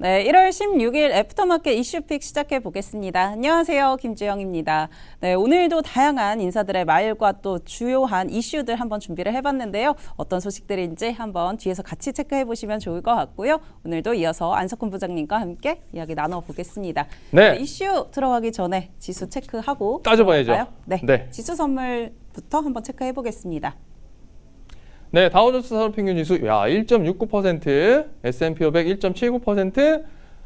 네, 1월 16일 애프터마켓 이슈픽 시작해 보겠습니다. 안녕하세요, 김주영입니다. 네, 오늘도 다양한 인사들의 말과 또 주요한 이슈들 한번 준비를 해봤는데요. 어떤 소식들인지 한번 뒤에서 같이 체크해 보시면 좋을 것 같고요. 오늘도 이어서 안석훈 부장님과 함께 이야기 나눠보겠습니다. 네. 이슈 들어가기 전에 지수 체크하고 따져봐야죠. 네, 지수 선물부터 한번 체크해 보겠습니다. 네, 다우존스 산업평균 지수 1.69%, S&P 500 1.79%,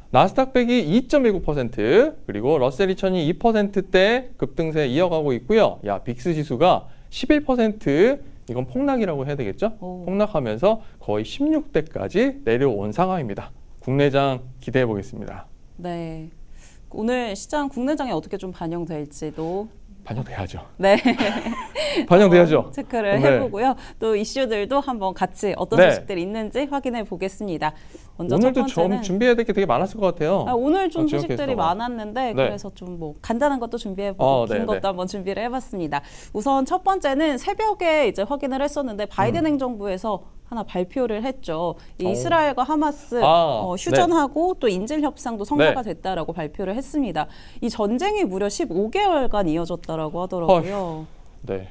나스닥 100이 2.19%, 그리고 러셀 2000이 2%대 급등세 이어가고 있고요. 빅스 지수가 11%, 이건 폭락이라고 해야 되겠죠? 폭락하면서 거의 16대까지 내려온 상황입니다. 국내장 기대해 보겠습니다. 네, 오늘 시장 국내장에 어떻게 좀 반영될지도 반영돼야죠. 네. 반영돼야죠. 체크를 네. 해보고요. 또 이슈들도 한번 같이 어떤 네. 소식들이 있는지 확인해 보겠습니다. 먼저 오늘도 첫 번째는 준비해야 될 게 되게 많았을 것 같아요. 오늘 좀 지영 소식들이 캐스터가. 많았는데 네. 그래서 좀 뭐 간단한 것도 준비해보고 긴 것도 한번 준비를 해봤습니다. 우선 첫 번째는 새벽에 이제 확인을 했었는데 바이든 행정부에서 하나 발표를 했죠. 이 이스라엘과 하마스 휴전하고 또 인질 협상도 성사가 됐다라고 발표를 했습니다. 이 전쟁이 무려 15개월간 이어졌다라고 하더라고요. 네.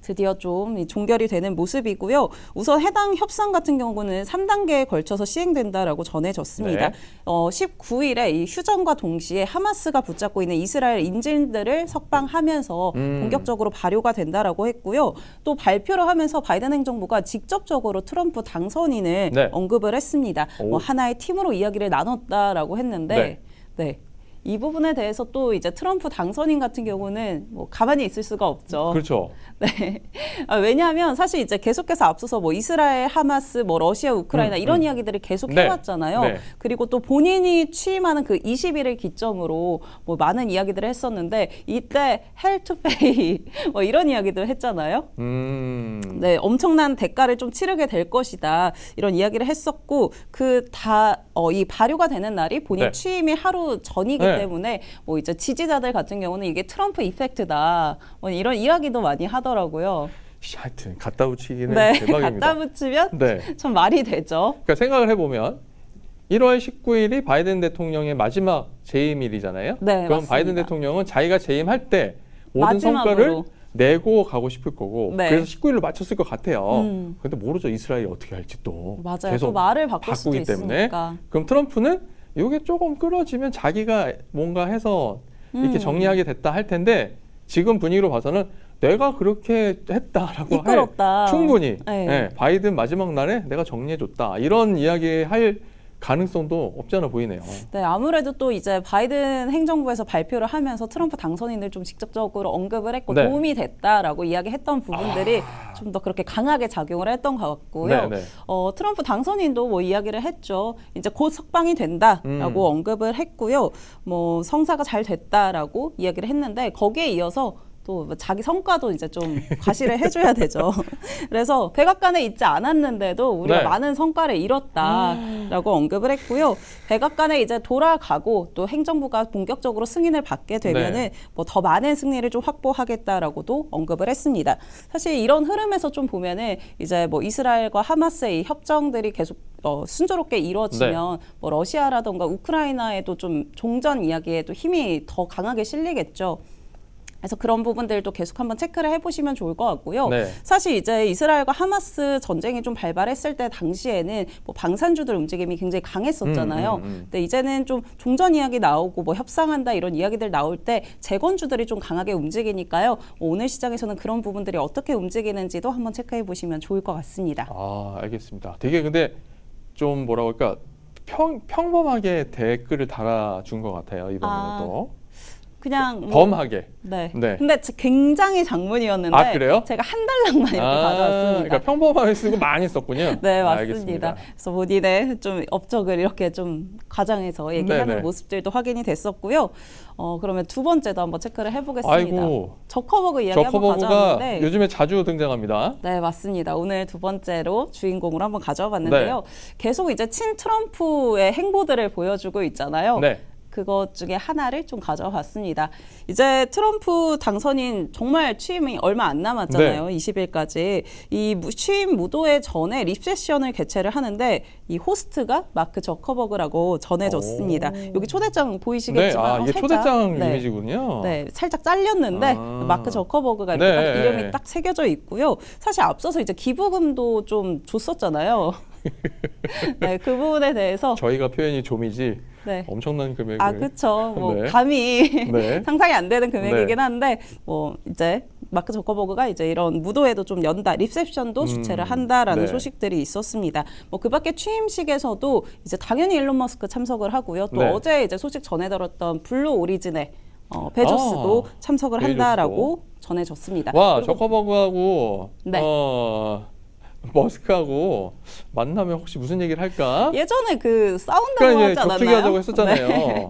드디어 좀 종결이 되는 모습이고요. 우선 해당 협상 같은 경우는 3단계에 걸쳐서 시행된다라고 전해졌습니다. 네. 19일에 이 휴전과 동시에 하마스가 붙잡고 있는 이스라엘 인질들을 석방하면서 본격적으로 발효가 된다라고 했고요. 또 발표를 하면서 바이든 행정부가 직접적으로 트럼프 당선인을 언급을 했습니다. 하나의 팀으로 이야기를 나눴다라고 했는데 이 부분에 대해서 또 이제 트럼프 당선인 같은 경우는 뭐 가만히 있을 수가 없죠. 그렇죠. 네. 왜냐하면 사실 이제 계속해서 앞서서 뭐 이스라엘, 하마스, 뭐 러시아, 우크라이나 이런 이야기들을 계속 해왔잖아요. 그리고 또 본인이 취임하는 그 20일을 기점으로 뭐 많은 이야기들을 했었는데 이때 hell to pay 뭐 이런 이야기들 했잖아요. 네, 엄청난 대가를 좀 치르게 될 것이다 이런 이야기를 했었고 이 발효가 되는 날이 본인 취임이 하루 전이기 때문에 뭐 이제 지지자들 같은 경우는 이게 트럼프 이펙트다 뭐 이런 이야기도 많이 하더라고요. 하여튼 갖다 붙이기는 대박입니다. 갖다 붙이면 참 말이 되죠. 그러니까 생각을 해보면 1월 19일이 바이든 대통령의 마지막 재임일이잖아요. 네, 그럼 맞습니다. 바이든 대통령은 자기가 재임할 때 모든 성과를 내고 가고 싶을 거고 그래서 19일로 맞췄을 것 같아요. 그런데 모르죠. 이스라엘이 어떻게 할지 또. 맞아요. 계속 또 말을 바꿀 수도 바꾸기 때문에. 있으니까. 그럼 트럼프는 이게 조금 끌어지면 자기가 뭔가 해서 이렇게 정리하게 됐다 할 텐데 지금 분위기로 봐서는 내가 그렇게 했다라고 이끌었다. 충분히 바이든 마지막 날에 내가 정리해줬다 이런 이야기 할 가능성도 없지 않아 보이네요. 네, 아무래도 또 이제 바이든 행정부에서 발표를 하면서 트럼프 당선인을 좀 직접적으로 언급을 했고 도움이 됐다라고 이야기했던 부분들이 좀 더 그렇게 강하게 작용을 했던 것 같고요. 트럼프 당선인도 뭐 이야기를 했죠. 이제 곧 석방이 된다라고 언급을 했고요. 뭐 성사가 잘 됐다라고 이야기를 했는데 거기에 이어서 또 자기 성과도 이제 좀 과시를 해줘야 되죠. 그래서 백악관에 있지 않았는데도 우리가 많은 성과를 이뤘다라고 언급을 했고요. 백악관에 이제 돌아가고 또 행정부가 본격적으로 승인을 받게 되면은 뭐 더 많은 승리를 좀 확보하겠다라고도 언급을 했습니다. 사실 이런 흐름에서 좀 보면은 이제 뭐 이스라엘과 하마스의 이 협정들이 계속 순조롭게 이루어지면 뭐 러시아라던가 우크라이나에도 좀 종전 이야기에도 힘이 더 강하게 실리겠죠. 그래서 그런 부분들도 계속 한번 체크를 해보시면 좋을 것 같고요. 사실 이제 이스라엘과 하마스 전쟁이 좀 발발했을 때 당시에는 뭐 방산주들 움직임이 굉장히 강했었잖아요. 근데 이제는 좀 종전 이야기 나오고 뭐 협상한다 이런 이야기들 나올 때 재건주들이 좀 강하게 움직이니까요. 오늘 시장에서는 그런 부분들이 어떻게 움직이는지도 한번 체크해 보시면 좋을 것 같습니다. 알겠습니다. 되게 근데 좀 뭐라고 할까 평범하게 댓글을 달아준 것 같아요. 이번에는 또. 그냥 범하게. 근데 굉장히 장문이었는데 그래요? 제가 한 달락만 이렇게 가져왔습니다. 그러니까 평범하게 쓰고 많이 썼군요. 네, 맞습니다. 알겠습니다. 그래서 본인의 좀 업적을 이렇게 좀 과장해서 얘기하는 모습들도 확인이 됐었고요. 그러면 두 번째도 한번 체크를 해보겠습니다. 저커버그 이야기 한번 가져왔는데 요즘에 자주 등장합니다. 네, 맞습니다. 오늘 두 번째로 주인공으로 한번 가져와 봤는데요. 계속 이제 친 트럼프의 행보들을 보여주고 있잖아요. 그것 중에 하나를 좀 가져와 봤습니다. 이제 트럼프 당선인 정말 취임이 얼마 안 남았잖아요. 네. 20일까지. 이 취임 무도회 전에 리셉션을 개최를 하는데 이 호스트가 마크 저커버그라고 전해졌습니다. 여기 초대장 보이시겠지만 이게 살짝, 초대장 이미지군요. 네, 살짝 잘렸는데 마크 저커버그가 이렇게 딱 이름이 딱 새겨져 있고요. 사실 앞서서 이제 기부금도 좀 줬었잖아요. 네, 그 부분에 대해서 저희가 표현이 좀이지 네. 엄청난 금액을. 그렇죠. 뭐 네. 감히 네. 상상이 안 되는 금액이긴 네. 한데 뭐 이제 마크 저커버그가 이제 이런 무도회도 좀 연다, 리셉션도 주최를 한다라는 네. 소식들이 있었습니다. 뭐 그밖에 취임식에서도 이제 당연히 일론 머스크 참석을 하고요. 또 네. 어제 이제 소식 전해들었던 블루 오리진의 베조스도 참석을 한다라고 전해졌습니다. 와, 그리고 저커버그하고 네. 머스크하고 만나면 혹시 무슨 얘기를 할까? 예전에 그 싸운다고 그러니까 하지 이제 않았나요? 격투기 하자고 했었잖아요. 네.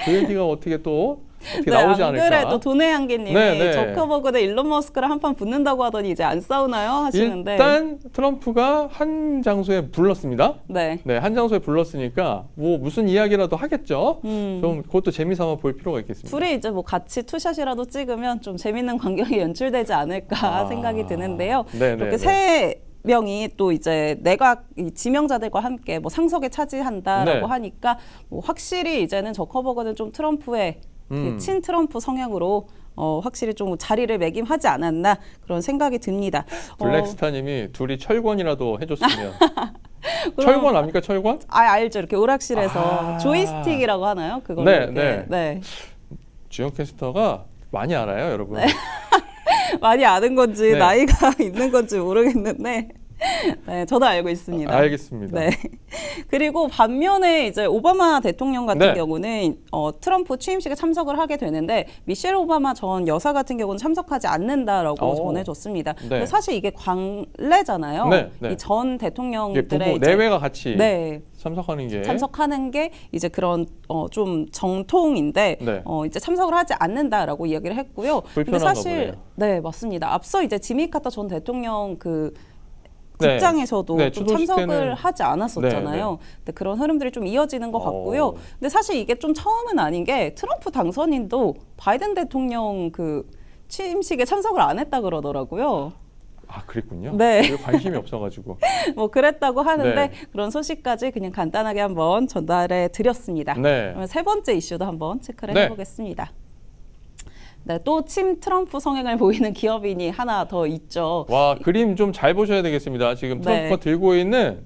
그 얘기가 어떻게 네, 나오지 안 않을까? 그래도 도네 한기님이 네, 네. 저커버그 대 일론 머스크랑 한판 붙는다고 하더니 이제 안 싸우나요? 하시는데 일단 트럼프가 한 장소에 불렀습니다. 네. 네, 한 장소에 불렀으니까 뭐 무슨 이야기라도 하겠죠. 좀 그것도 재미삼아 볼 필요가 있겠습니다. 둘이 이제 뭐 같이 투샷이라도 찍으면 좀 재밌는 광경이 연출되지 않을까 생각이 드는데요. 네네네. 이렇게 세 명이 또 이제 내각 이 지명자들과 함께 뭐 상석에 차지한다라고 네. 하니까 뭐 확실히 이제는 저커버그는 좀 트럼프의 그 친트럼프 성향으로 확실히 좀 자리를 매김하지 않았나 그런 생각이 듭니다. 블랙스타님이 둘이 철권이라도 해줬으면. 철권 압니까, 철권? 알죠. 이렇게 오락실에서 조이스틱이라고 하나요? 그거 네, 네. 네. 주영 캐스터가 많이 알아요, 여러분. 네. 많이 아는 건지 네. 나이가 있는 건지 모르겠는데 네, 저도 알고 있습니다. 알겠습니다. 네. 그리고 반면에 이제 오바마 대통령 같은 네. 경우는 트럼프 취임식에 참석을 하게 되는데 미셸 오바마 전 여사 같은 경우는 참석하지 않는다라고 전해졌습니다. 네. 사실 이게 광례잖아요. 네, 네. 이 전 대통령들의 이제 내외가 같이 네. 참석하는 게 이제 그런 좀 정통인데 네. 이제 참석을 하지 않는다라고 이야기를 했고요. 근데 불편한가 사실 보네요. 네 맞습니다. 앞서 이제 지미 카터 전 대통령 그 네. 국장에서도 네, 좀 추도식 참석을 때는 하지 않았었잖아요. 네, 근데 그런 흐름들이 좀 이어지는 것 같고요. 근데 사실 이게 좀 처음은 아닌 게 트럼프 당선인도 바이든 대통령 그 취임식에 참석을 안 했다 그러더라고요. 아, 그랬군요. 네. 별 관심이 없어가지고. 뭐 그랬다고 하는데 네. 그런 소식까지 그냥 간단하게 한번 전달해 드렸습니다. 네. 그러면 세 번째 이슈도 한번 체크를 네. 해보겠습니다. 네, 또 친 트럼프 성향을 보이는 기업인이 하나 더 있죠. 와, 그림 좀 잘 보셔야 되겠습니다. 지금 트럼프가 네. 들고 있는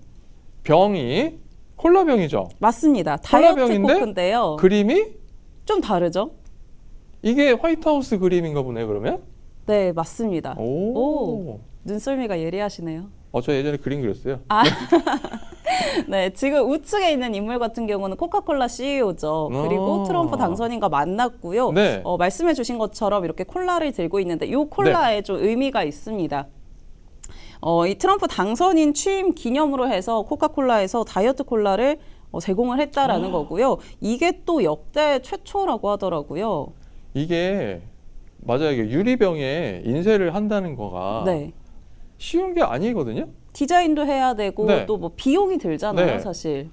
병이 콜라병이죠. 맞습니다. 다이어트 콜라병인데 코크인데요. 그림이 좀 다르죠? 이게 화이트하우스 그림인가 보네, 그러면? 네, 맞습니다. 오. 눈썰미가 예리하시네요. 저 예전에 그림 그렸어요. 네, 지금 우측에 있는 인물 같은 경우는 코카콜라 CEO죠. 그리고 트럼프 당선인과 만났고요. 네. 말씀해 주신 것처럼 이렇게 콜라를 들고 있는데 이 콜라에 좀 의미가 있습니다. 이 트럼프 당선인 취임 기념으로 해서 코카콜라에서 다이어트 콜라를 제공을 했다라는 거고요. 이게 또 역대 최초라고 하더라고요. 이게 맞아요. 이게 유리병에 인쇄를 한다는 거가 네. 쉬운 게 아니거든요. 디자인도 해야 되고 네. 또 뭐 비용이 들잖아요, 네. 사실.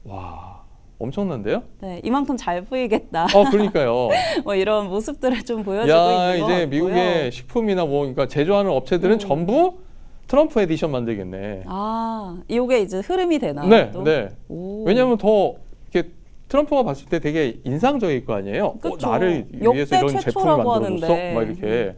와, 엄청난데요? 네, 이만큼 잘 보이겠다. 그러니까요. 뭐 이런 모습들을 좀 보여주고 야, 있는 것 이제 같고요. 미국의 식품이나 뭐 그러니까 제조하는 업체들은 전부 트럼프 에디션 만들겠네. 이게 이제 흐름이 되나요? 네, 또? 네. 오. 왜냐하면 더 이렇게 트럼프가 봤을 때 되게 인상적일 거 아니에요. 그쵸. 나를 역대 위해서 이런 제품을 최초라고 만들어줬어? 하는데. 막 이렇게.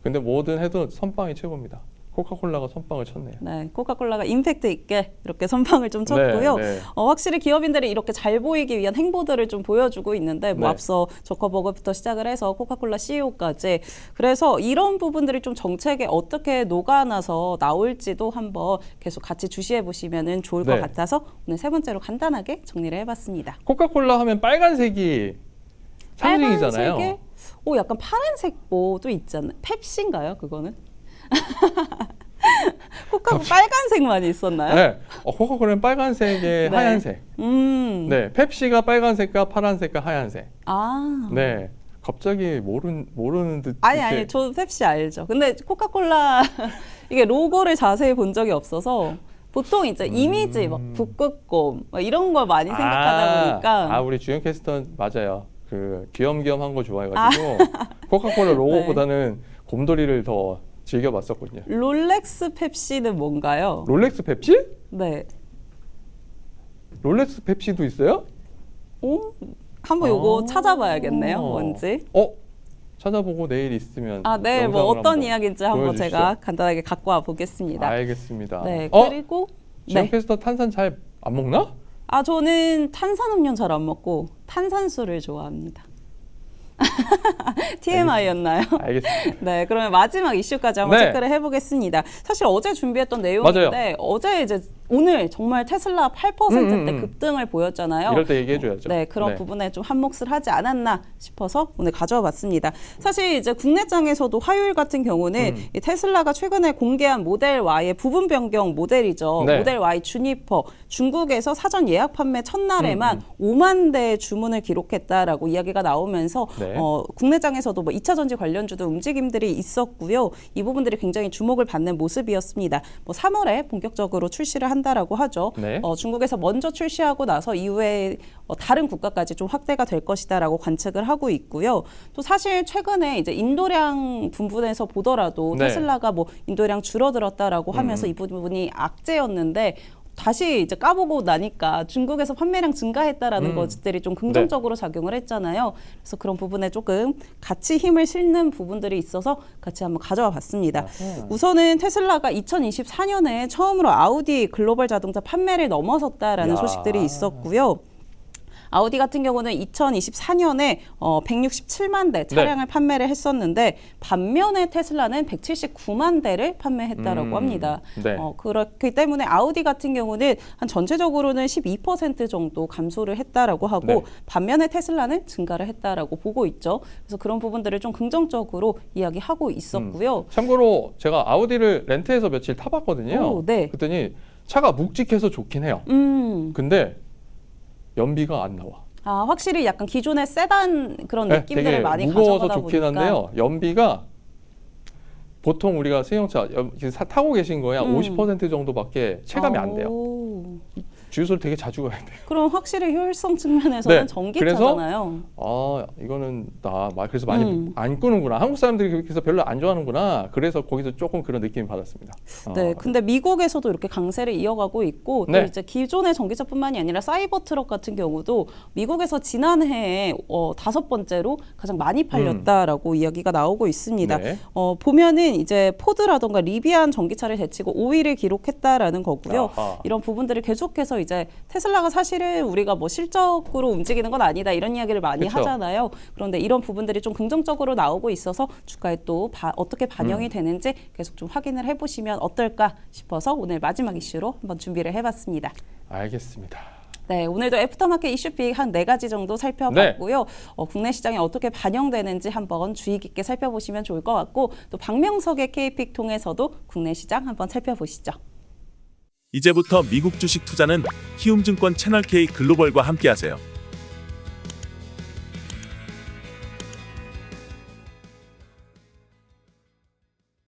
근데 뭐든 해도 선빵이 최고입니다. 코카콜라가 선빵을 쳤네요. 네, 코카콜라가 임팩트 있게 이렇게 선방을 좀 쳤고요. 네, 네. 확실히 기업인들이 이렇게 잘 보이기 위한 행보들을 좀 보여주고 있는데 뭐 네. 앞서 저커버그부터 시작을 해서 코카콜라 CEO까지 그래서 이런 부분들이 좀 정책에 어떻게 녹아나서 나올지도 한번 계속 같이 주시해 보시면 좋을 것 네. 같아서 오늘 세 번째로 간단하게 정리를 해봤습니다. 코카콜라 하면 빨간색이 상징이잖아요. 빨간색에 약간 파란색 뭐도 있잖아요. 펩시인가요, 그거는? 코카콜라 빨간색만 있었나요? 네. 코카콜라는 빨간색에 네. 하얀색. 네. 펩시가 빨간색과 파란색과 하얀색. 네. 갑자기 모르는 듯. 아니, 저 펩시 알죠. 근데 코카콜라 이게 로고를 자세히 본 적이 없어서 보통 이제 이미지 막 북극곰 막 이런 걸 많이 생각하다 보니까 우리 주연 캐스터 맞아요. 그 귀염귀염한 거 좋아해가지고 코카콜라 로고보다는 곰돌이를 더 즐겨봤었거든요. 롤렉스 펩시는 뭔가요? 롤렉스 펩시? 네. 롤렉스 펩시도 있어요? 한번 요거 찾아봐야겠네요. 뭔지. 찾아보고 내일 있으면 네, 뭐 어떤 한번 이야기인지 한번 보여주시죠. 제가 간단하게 갖고 와 보겠습니다. 알겠습니다. 네, 그리고 주연 캐스터 탄산 잘 안 먹나? 저는 탄산음료 잘 안 먹고 탄산수를 좋아합니다. TMI였나요? 알겠습니다. 네, 그러면 마지막 이슈까지 한번 네. 체크를 해보겠습니다. 사실 어제 준비했던 내용인데 맞아요. 어제 이제 오늘 정말 테슬라 8%대 급등을 보였잖아요. 이럴 때 얘기해줘야죠. 네, 그런 부분에 좀 한몫을 하지 않았나 싶어서 오늘 가져와 봤습니다. 사실 이제 국내장에서도 화요일 같은 경우는 이 테슬라가 최근에 공개한 모델 Y의 부분 변경 모델이죠. 네. 모델 Y 주니퍼 중국에서 사전 예약 판매 첫날에만 5만 대의 주문을 기록했다라고 이야기가 나오면서 네. 국내장에서도 뭐 2차 전지 관련주도 움직임들이 있었고요. 이 부분들이 굉장히 주목을 받는 모습이었습니다. 뭐 3월에 본격적으로 출시를 한다라고 하죠. 네. 중국에서 먼저 출시하고 나서 이후에 다른 국가까지 좀 확대가 될 것이다라고 관측을 하고 있고요. 또 사실 최근에 이제 인도량 분분에서 보더라도 네. 테슬라가 뭐 인도량 줄어들었다라고 하면서 이 부분이 악재였는데 다시 이제 까보고 나니까 중국에서 판매량 증가했다라는 것들이 좀 긍정적으로 작용을 했잖아요. 그래서 그런 부분에 조금 같이 힘을 실는 부분들이 있어서 같이 한번 가져와 봤습니다. 우선은 테슬라가 2024년에 처음으로 아우디 글로벌 자동차 판매를 넘어섰다라는 소식들이 있었고요. 아우디 같은 경우는 2024년에 167만 대 차량을 판매를 했었는데 반면에 테슬라는 179만 대를 판매했다라고 합니다. 네. 그렇기 때문에 아우디 같은 경우는 한 전체적으로는 12% 정도 감소를 했다라고 하고 네. 반면에 테슬라는 증가를 했다라고 보고 있죠. 그래서 그런 부분들을 좀 긍정적으로 이야기하고 있었고요. 참고로 제가 아우디를 렌트해서 며칠 타봤거든요. 네. 그랬더니 차가 묵직해서 좋긴 해요. 근데 연비가 안 나와. 확실히 약간 기존의 세단 그런 느낌들을 되게 많이 무거워서 가져가다 좋긴 보니까 한데요. 연비가 보통 우리가 승용차 타고 계신 거에 한 50% 정도밖에 체감이 안 돼요. 주유소를 되게 자주 가야 돼요. 그럼 확실히 효율성 측면에서는 네, 전기차잖아요. 이거는 그래서 많이 안 끄는구나. 한국 사람들이 그래서 별로 안 좋아하는구나. 그래서 거기서 조금 그런 느낌을 받았습니다. 네, 근데 미국에서도 이렇게 강세를 이어가고 있고 또 이제 기존의 전기차뿐만이 아니라 사이버 트럭 같은 경우도 미국에서 지난해에 5번째로 가장 많이 팔렸다라고 이야기가 나오고 있습니다. 네. 보면은 이제 포드라던가 리비안 전기차를 제치고 5위를 기록했다라는 거고요. 아하. 이런 부분들을 계속해서 이제 테슬라가 사실은 우리가 뭐 실적으로 움직이는 건 아니다 이런 이야기를 많이 그쵸. 하잖아요. 그런데 이런 부분들이 좀 긍정적으로 나오고 있어서 주가에 또 어떻게 반영이 되는지 계속 좀 확인을 해보시면 어떨까 싶어서 오늘 마지막 이슈로 한번 준비를 해봤습니다. 알겠습니다. 네, 오늘도 애프터마켓 이슈픽 한 4가지 정도 살펴봤고요. 국내 시장에 어떻게 반영되는지 한번 주의 깊게 살펴보시면 좋을 것 같고 또 박명석의 K픽 통해서도 국내 시장 한번 살펴보시죠. 이제부터 미국 주식 투자는 키움증권 채널 K 글로벌과 함께하세요.